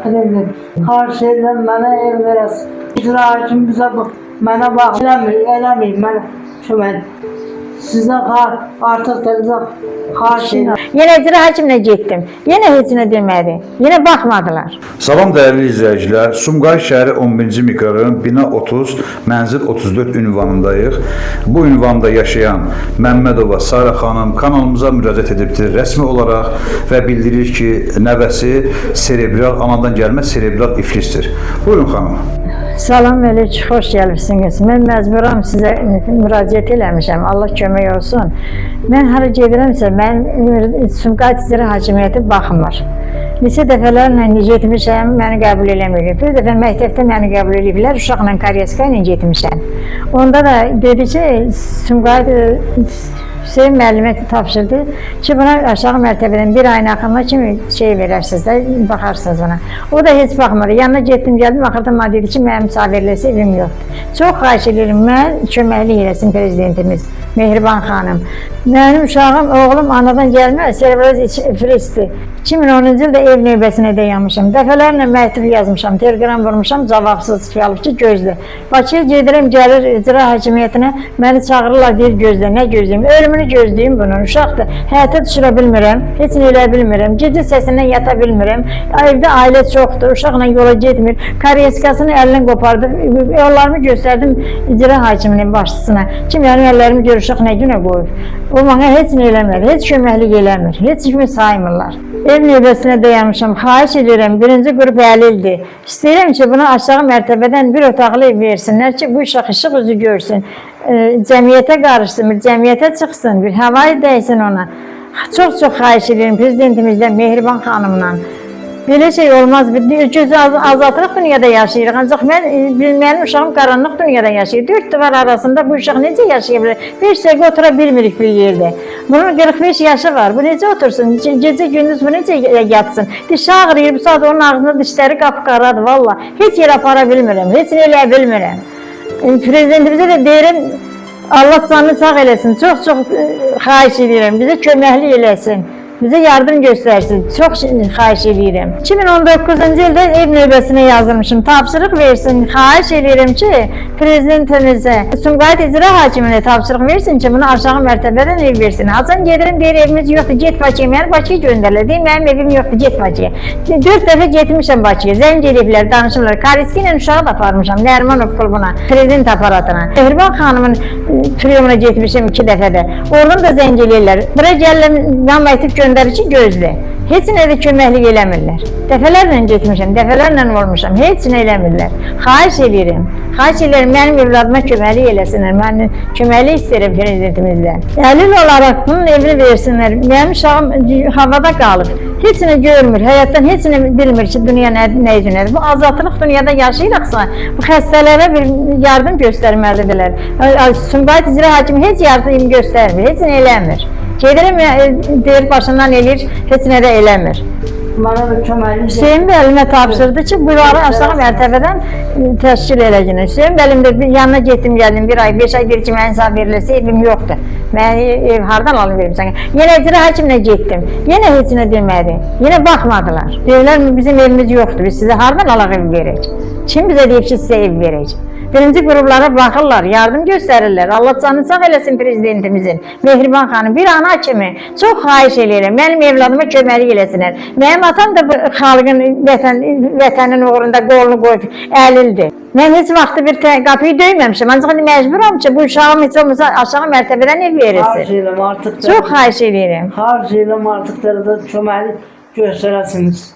Karşı edən mənə ev verəsin. İcra hakim bizə mənə bax, eləməyim, mənə kömək. Sizə artıq da bizə xahiş edirəm. Yenə icra hakiminə getdim. Yenə heç nə demədi. Yenə baxmadılar. Salam dəyərli izləyicilər. Sumqayıt şəhəri 11-ci mikrorayon bina 30, mənzil 34 ünvanındayıq. Bu ünvanda yaşayan Məmmədova Sara xanım kanalımıza müraciət edibdir rəsmi olaraq və bildirir ki, nəvəsi serebral, anadan gəlmə serebral iflisdir. Buyurun xanım. Salam əleykum, xoş gəlibsiniz. Mən məcburam sizə müraciət eləmişəm. Allah kömək olsun. Mən hara gedirəmsə, mən Sumqayıt İcra Hakimiyyəti baxmır. Neçə dəfələrlə getmişəm, məni qəbul eləməyib. Bir dəfə məktəbdə məni qəbul ediblər, uşaqla karyeska ilə getmişəm. Onda da dedi ki, Sumqayıt Hüseyin müəllimə tapşırdı ki, buna aşağı mərtəbədən bir ayın axırına kimi şey verərsiniz də, baxarsınız buna. O da heç baxmadı. Yanına getdim, gəldim, axırda mənə dedi ki, mənim misafirləsi evim yoxdur. Çox xahiş edirəm, mən köməklik eləsin prezidentimiz, Mehriban xanım. Mənim uşağım, oğlum anadan gəlmə, serebral iflisdir. 2010-cu ildə ev növbəsinə dayanmışam. Dəfələrlə məktub yazmışam, telegram vurmuşam, cavabsız qalıb ki, gözlə. Bakıya gedirəm, gəlir icra hakimiyyətinə, məni çağırırlar, deyir gözlə, nə gözləyim? Ölümünü gözləyim bunun, uşaqdır. Həyata düşürə bilmirəm, heç nə elə bilmirəm, gecə səsindən yata bilmirəm. Evdə ailə çoxdur, uşaqla yola getmir. Karyeskasını əlindən qopardı, yollarımı göstərdim icra hakiminin başçısına. Kim mənim əllərimi görür, uşaq nə günə qoyub? O mənə heç nə eləmir, heç köməklik eləmir, heç kimi saymırlar. Ev növbəsinə dayanmışam, xahiş edirəm, birinci qrup əlildir. İstəyirəm ki, buna aşağı mərtəbədən bir otaqlı ev versinlər ki, bu uşaq işıq üzü görsün, cəmiyyətə qarışsın, cəmiyyətə çıxsın, bir havayı dəysin ona. Çox xahiş edirəm prezidentimizdən, Mehriban xanımla. Belə şey olmaz, gözü azaltırıq dünyada yaşayırıq, ancaq mənim uşağım qaranlıq dünyada yaşayır. 4 divar arasında bu uşaq necə yaşaya bilir? 5 dəqiqə otura bilmirik bir yerdə. Bunun 45 yaşı var, bu necə otursun? Gecə gündüz bu necə yatsın? Dişi ağrıyır, bu saat onun ağzında dişləri qapqaradır, valla. Heç yer apara bilmirəm, heç nə eləyə bilmirəm. Prezidentimizə də deyirəm, Allah canını sağ eləsin, çox xahiş edirəm, bizə köməklik eləsin. Bizə yardım göstərsin, çox xahiş edirəm. 2019-cu ildə ev növbəsinə yazılmışım, tapşırıq versin, xahiş edirəm ki, prezidentimizə, Sumqayıt İcra Hakiminə tapşırıq versin ki, bunu aşağı mərtəbədən ev versin. Haçan gedirəm, deyir evimiz yoxdur, get Bakıya, məni Bakıya göndərirlər, deyir mənim evim yoxdur, get Bakıya. 4 dəfə getmişəm Bakıya, zəng ediblər, danışırlar, Kariski ilə uşağı da aparmışam, Nərmanov klubuna, prezident aparatına. Mehriban xanımın priyomuna getmişəm 2 dəfədə, oradan da zəng edirlər, bura gəlirəm, mən məktub göndərir ki, gözlə. Heç nə də köməklik eləmirlər. Dəfələrlə getmişəm, dəfələrlə olmuşam, heç nə eləmirlər. Xahiş edirəm, mənim evladıma köməklik eləsinlər, mən köməklik istəyirəm prezidentimizdən. Əlil olaraq bunun evini versinlər, mənim uşağım havada qalıb, heç nə görmür, həyatdan heç nə bilmir ki, dünya nə üzünədir. Bu azadlıq dünyada yaşayıraqsa, bu xəstələrə bir yardım göstərməlidirlər. Sumqayıt İcra Hakimi heç yardım göstərmir, heç nə eləmir. Gedirəm, deyir, başından eləyir, heç nə də eləmir. Hüseyin müəllimə tapşırdı ki, bunları aşağı mərtəbədən təşkil eləyəcək. Hüseyin müəllim də yanına getdim, gəldim, 1 ay, 5 ay deyir ki, mən insan verilirsə evim yoxdur. Mən ev hardan alım verim sənə? Yenə icra hakiminə getdim, yenə heç nə demədi, yenə baxmadılar. Deyirlər, bizim evimiz yoxdur, biz sizə hardan alaq ev verək? Kim bizə deyib ki, sizə ev verək? Birinci qruplara baxırlar, yardım göstərirlər. Allah canını sağ eləsin prezidentimizin, Mehriban xanım, bir ana kimi çox xahiş edirəm, mənim evladıma köməklik eləsinlər. Mənim atam da bu xalqın, vətənin uğrunda qolunu qoyub əlildir. Mən heç vaxtı bir qapıyı döyməmişəm, ancaq məcburam ki, bu uşağım heç olmasa aşağı mərtəbədən ev verirsin. Çox xahiş edirəm. Xahiş edirəm artıq da köməklik göstərəsiniz.